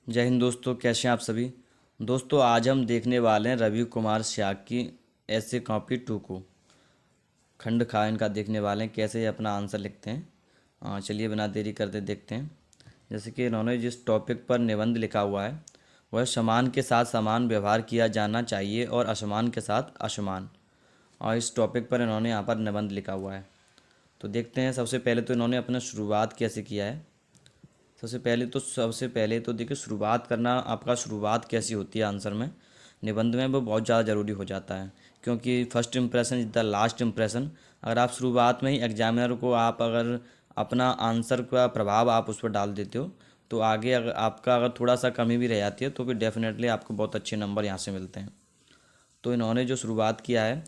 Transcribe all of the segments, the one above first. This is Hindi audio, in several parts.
जय हिंद दोस्तों, कैसे हैं आप सभी। दोस्तों आज हम देखने वाले हैं रवि कुमार स्याग की ऐसे कॉपी टू को खंड खा इनका देखने वाले हैं कैसे ये अपना आंसर लिखते हैं। चलिए बिना देरी करते देखते हैं। जैसे कि इन्होंने जिस टॉपिक पर निबंध लिखा हुआ है वह समान के साथ समान व्यवहार किया जाना चाहिए और असमान के साथ असमान, और इस टॉपिक पर इन्होंने यहाँ पर निबंध लिखा हुआ है। तो देखते हैं। सबसे पहले तो इन्होंने अपना शुरुआत कैसे किया है। सबसे पहले तो देखिए, शुरुआत करना आपका शुरुआत कैसी होती है आंसर में, निबंध में, वो बहुत ज़्यादा ज़रूरी हो जाता है। क्योंकि first impression is the last impression. अगर आप शुरुआत में ही एग्जामिनर को आप अगर अपना आंसर का प्रभाव आप उस पर डाल देते हो तो आगे अगर आपका अगर थोड़ा सा कमी भी रह जाती है तो फिर डेफिनेटली आपको बहुत अच्छे नंबर यहाँ से मिलते हैं। तो इन्होंने जो शुरुआत किया है,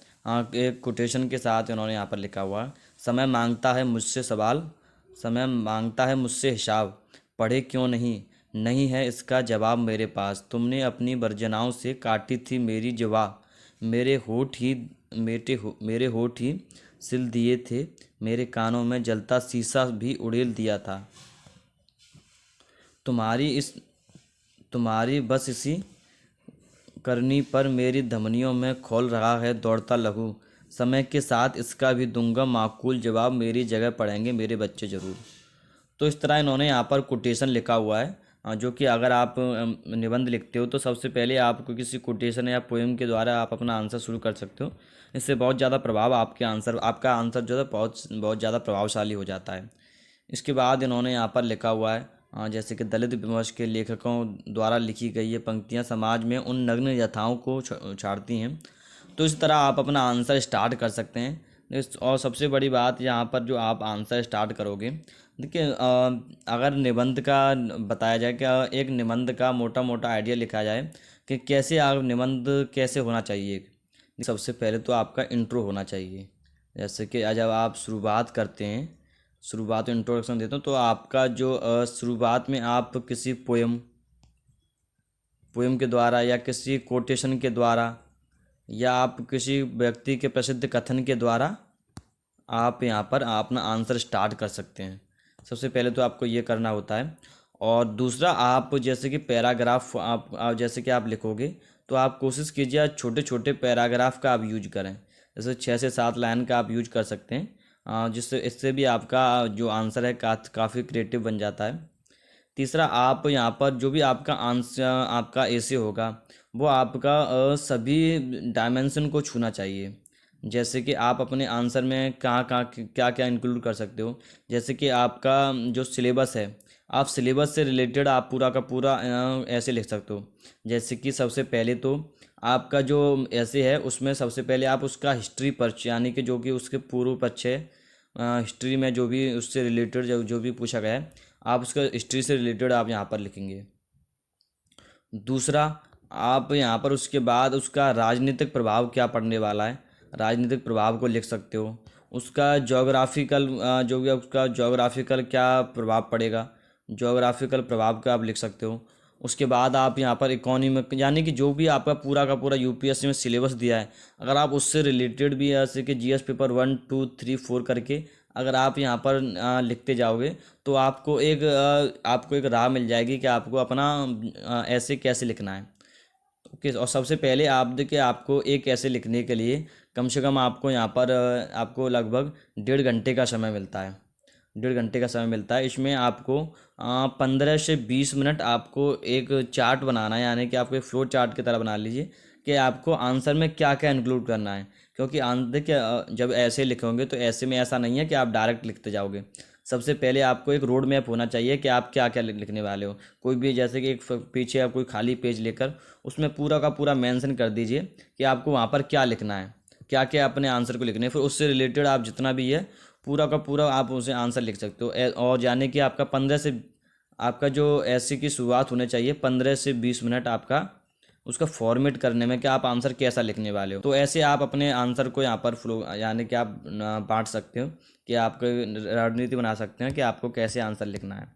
एक कोटेशन के साथ इन्होंने यहाँ पर लिखा हुआ है, समय मांगता है मुझसे सवाल, समय मांगता है मुझसे हिसाब, पढ़े क्यों नहीं, नहीं है इसका जवाब मेरे पास, तुमने अपनी वर्जनाओं से काटी थी मेरी जुबा, मेरे होठ ही मेरे होठ ही सिल दिए थे, मेरे कानों में जलता शीशा भी उड़ेल दिया था, तुम्हारी इस तुम्हारी बस इसी करनी पर मेरी धमनियों में खोल रहा है दौड़ता लहू, समय के साथ इसका भी दूंगा माकूल जवाब, मेरी जगह पढ़ेंगे मेरे बच्चे ज़रूर। तो इस तरह इन्होंने यहाँ पर कोटेशन लिखा हुआ है। जो कि अगर आप निबंध लिखते हो तो सबसे पहले आपको किसी कोटेशन या पोएम के द्वारा आप अपना आंसर शुरू कर सकते हो। इससे बहुत ज़्यादा प्रभाव आपका आंसर जो है बहुत बहुत ज़्यादा प्रभावशाली हो जाता है। इसके बाद इन्होंने यहाँ पर लिखा हुआ है, जैसे कि दलित विमर्श के लेखकों द्वारा लिखी गई ये पंक्तियाँ समाज में उन नग्न यथाओं को उछाड़ती हैं। तो इस तरह आप अपना आंसर स्टार्ट कर सकते हैं। और सबसे बड़ी बात यहाँ पर जो आप आंसर स्टार्ट करोगे, देखिए, अगर निबंध का बताया जाए कि एक निबंध का मोटा मोटा आइडिया लिखा जाए कि कैसे आप निबंध कैसे होना चाहिए। सबसे पहले तो आपका इंट्रो होना चाहिए। जैसे कि जब आप शुरुआत करते हैं, शुरुआत इंट्रोडक्शन देते हो तो आपका जो शुरुआत में आप किसी पोएम पोएम के द्वारा या किसी कोटेशन के द्वारा या आप किसी व्यक्ति के प्रसिद्ध कथन के द्वारा आप यहाँ पर अपना आंसर स्टार्ट कर सकते हैं। सबसे पहले तो आपको ये करना होता है। और दूसरा, आप जैसे कि पैराग्राफ आप जैसे कि आप लिखोगे तो आप कोशिश कीजिए छोटे छोटे पैराग्राफ का आप यूज करें। जैसे 6 से 7 लाइन का आप यूज कर सकते हैं, जिससे इससे भी आपका जो आंसर है काफ़ी क्रिएटिव बन जाता है। तीसरा, आप यहाँ पर जो भी आपका आंसर आपका ऐसे होगा वो आपका सभी डायमेंशन को छूना चाहिए। जैसे कि आप अपने आंसर में कहाँ कहाँ क्या क्या इंक्लूड कर सकते हो। जैसे कि आपका जो सिलेबस है, आप सिलेबस से रिलेटेड आप पूरा का पूरा ऐसे लिख सकते हो। जैसे कि सबसे पहले तो आपका जो ऐसे है उसमें सबसे पहले आप उसका हिस्ट्री पक्ष, यानी कि जो कि उसके पूर्व पक्ष है, हिस्ट्री में जो भी उससे रिलेटेड जो भी पूछा गया है आप उसका हिस्ट्री से रिलेटेड आप यहाँ पर लिखेंगे। दूसरा, आप यहाँ पर उसके बाद उसका राजनीतिक प्रभाव क्या पड़ने वाला है, राजनीतिक प्रभाव को लिख सकते हो। उसका जोग्राफिकल जो भी उसका जोग्राफिकल क्या प्रभाव पड़ेगा, जोग्राफिकल प्रभाव का आप लिख सकते हो। उसके बाद आप यहाँ पर इकोनॉमिक, यानी कि जो भी आपका पूरा का पूरा यूपीएससी में सिलेबस दिया है अगर आप उससे रिलेटेड भी जैसे कि जीएस पेपर 1 2 3 4 करके अगर आप यहाँ पर लिखते जाओगे तो आपको एक राह मिल जाएगी कि आपको अपना ऐसे कैसे लिखना है। ओके। और सबसे पहले आप देखिए, आपको एक ऐसे लिखने के लिए कम से कम आपको यहाँ पर आपको लगभग 1.5 घंटे का समय मिलता है। 1.5 घंटे का समय मिलता है। इसमें आपको 15 से 20 मिनट आपको एक चार्ट बनाना है, यानी कि आपको एक फ्लो चार्ट की तरह बना लीजिए कि आपको आंसर में क्या क्या इंक्लूड करना है। क्योंकि देखिए, जब ऐसे लिखोगे तो ऐसे में ऐसा नहीं है कि आप डायरेक्ट लिखते जाओगे। सबसे पहले आपको एक रोड मैप होना चाहिए कि आप क्या क्या लिखने वाले हो। कोई भी जैसे कि एक पीछे आप कोई खाली पेज लेकर उसमें पूरा का पूरा मेंशन कर दीजिए कि आपको वहाँ पर क्या लिखना है, क्या क्या अपने आंसर को लिखने हैं। फिर उससे रिलेटेड आप जितना भी है पूरा का पूरा आप उसे आंसर लिख सकते हो। और यानी कि आपका जो ऐसे की शुरुआत होने चाहिए 15 से 20 मिनट आपका उसका फॉर्मेट करने में कि आप आंसर कैसा लिखने वाले हो। तो ऐसे आप अपने आंसर को यहाँ पर फ्लो, यानी कि आप बांट सकते हो कि आपको रणनीति बना सकते हैं कि आपको कैसे आंसर लिखना है।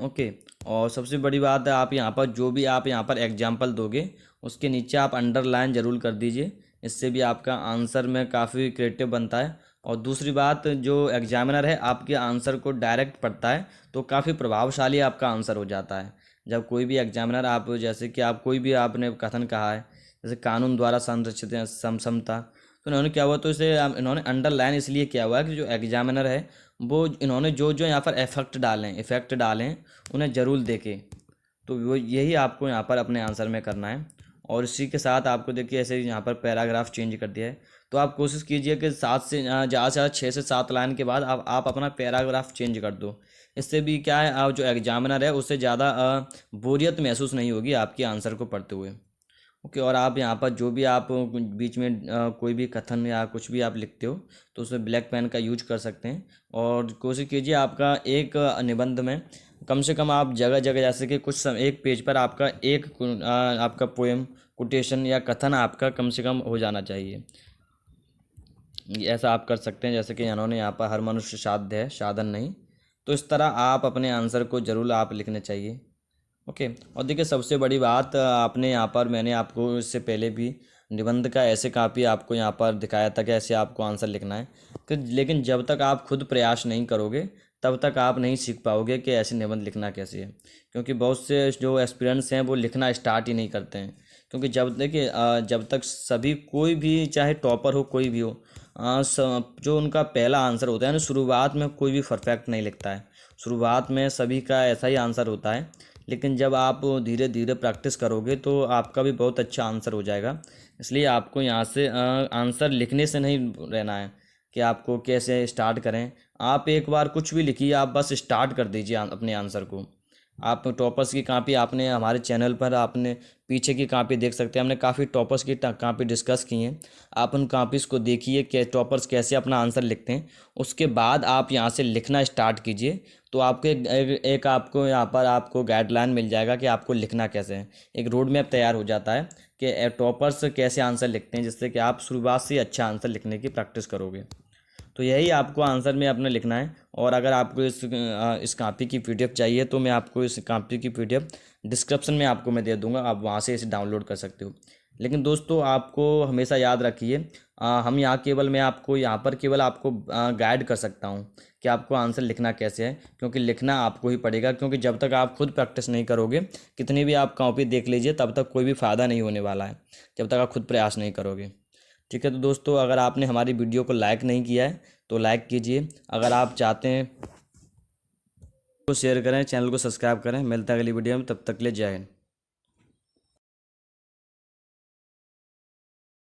ओके। और सबसे बड़ी बात है, आप यहाँ पर जो भी आप यहाँ पर एग्जाम्पल दोगे उसके नीचे आप अंडरलाइन ज़रूर कर दीजिए। इससे भी आपका आंसर में काफ़ी क्रिएटिव बनता है और दूसरी बात, जो एग्जामिनर है आपके आंसर को डायरेक्ट पढ़ता है तो काफ़ी प्रभावशाली आपका आंसर हो जाता है। जब कोई भी एग्जामिनर, आप जैसे कि आप कोई भी आपने कथन कहा है, जैसे कानून द्वारा संरक्षित है समता, तो इन्होंने क्या हुआ, तो इसे इन्होंने अंडरलाइन इसलिए किया हुआ है कि जो एग्जामिनर है वो इन्होंने जो जो यहाँ पर इफेक्ट डालें उन्हें ज़रूर देखें। तो वो यही आपको यहाँ पर अपने आंसर में करना है। और इसी के साथ आपको देखिए ऐसे यहाँ पर पैराग्राफ चेंज कर दिया है, तो आप कोशिश कीजिए कि 7 से 6 से 7 लाइन के बाद आप अपना पैराग्राफ चेंज कर दो। इससे भी क्या है, आप जो एग्जामिनर है उससे ज़्यादा बोरियत महसूस नहीं होगी आपके आंसर को पढ़ते हुए। ओके। और आप यहाँ पर जो भी आप बीच में कोई भी कथन या कुछ भी आप लिखते हो तो उसमें ब्लैक पेन का यूज कर सकते हैं। और कोशिश कीजिए आपका एक निबंध में कम से कम आप जगह जगह, जैसे कि एक पेज पर आपका आपका पोएम, कोटेशन या कथन आपका कम से कम हो जाना चाहिए। ऐसा आप कर सकते हैं, जैसे कि इन्होंने यहाँ पर हर मनुष्य साध्य है साधन नहीं। तो इस तरह आप अपने आंसर को ज़रूर आप लिखने चाहिए। ओके। और देखिए सबसे बड़ी बात, आपने यहाँ पर, मैंने आपको इससे पहले भी निबंध का ऐसे कापी आपको यहाँ पर दिखाया था कि ऐसे आपको आंसर लिखना है कि, लेकिन जब तक आप खुद प्रयास नहीं करोगे तब तक आप नहीं सीख पाओगे कि ऐसे निबंध लिखना कैसे है। क्योंकि बहुत से जो एस्पिरेंट्स हैं वो लिखना स्टार्ट ही नहीं करते हैं। क्योंकि जब देखिए जब तक सभी, कोई भी चाहे टॉपर हो कोई भी हो, जो उनका पहला आंसर होता है ना, शुरुआत में कोई भी परफेक्ट नहीं लिखता है। शुरुआत में सभी का ऐसा ही आंसर होता है, लेकिन जब आप धीरे धीरे प्रैक्टिस करोगे तो आपका भी बहुत अच्छा आंसर हो जाएगा। इसलिए आपको यहाँ से आंसर लिखने से नहीं रहना है कि आपको कैसे स्टार्ट करें। आप एक बार कुछ भी लिखिए, आप बस स्टार्ट कर दीजिए अपने आंसर को। आप टॉपर्स की कॉपी, आपने हमारे चैनल पर आपने पीछे की कॉपी देख सकते हैं, हमने काफ़ी टॉपर्स की कॉपी डिस्कस की हैं। आप उन कॉपीज़ को देखिए कि टॉपर्स कैसे अपना आंसर लिखते हैं। उसके बाद आप यहाँ से लिखना स्टार्ट कीजिए, तो आपको एक आपको यहाँ पर आपको गाइडलाइन मिल जाएगा कि आपको लिखना कैसे है। एक रोड मैप तैयार हो जाता है कि टॉपर्स कैसे आंसर लिखते हैं, जिससे कि आप शुरुआत से अच्छा आंसर लिखने की प्रैक्टिस करोगे। तो यही आपको आंसर में अपने लिखना है। और अगर आपको इस कॉपी की पीडीएफ चाहिए तो मैं आपको इस कॉपी की पीडीएफ डिस्क्रिप्शन में आपको मैं दे दूंगा, आप वहाँ से इसे डाउनलोड कर सकते हो। लेकिन दोस्तों आपको हमेशा याद रखिए, हम यहाँ केवल, मैं आपको यहाँ पर केवल आपको गाइड कर सकता हूँ कि आपको आंसर लिखना कैसे है, क्योंकि लिखना आपको ही पड़ेगा। क्योंकि जब तक आप खुद प्रैक्टिस नहीं करोगे, कितनी भी आप कॉपी देख लीजिए, तब तक कोई भी फ़ायदा नहीं होने वाला है, जब तक आप खुद प्रयास नहीं करोगे। ठीक है। तो दोस्तों अगर आपने हमारी वीडियो को लाइक नहीं किया है तो लाइक कीजिए। अगर आप चाहते हैं तो शेयर करें, चैनल को सब्सक्राइब करें। मिलता है अगली वीडियो में, तब तक के लिए जय हिंद।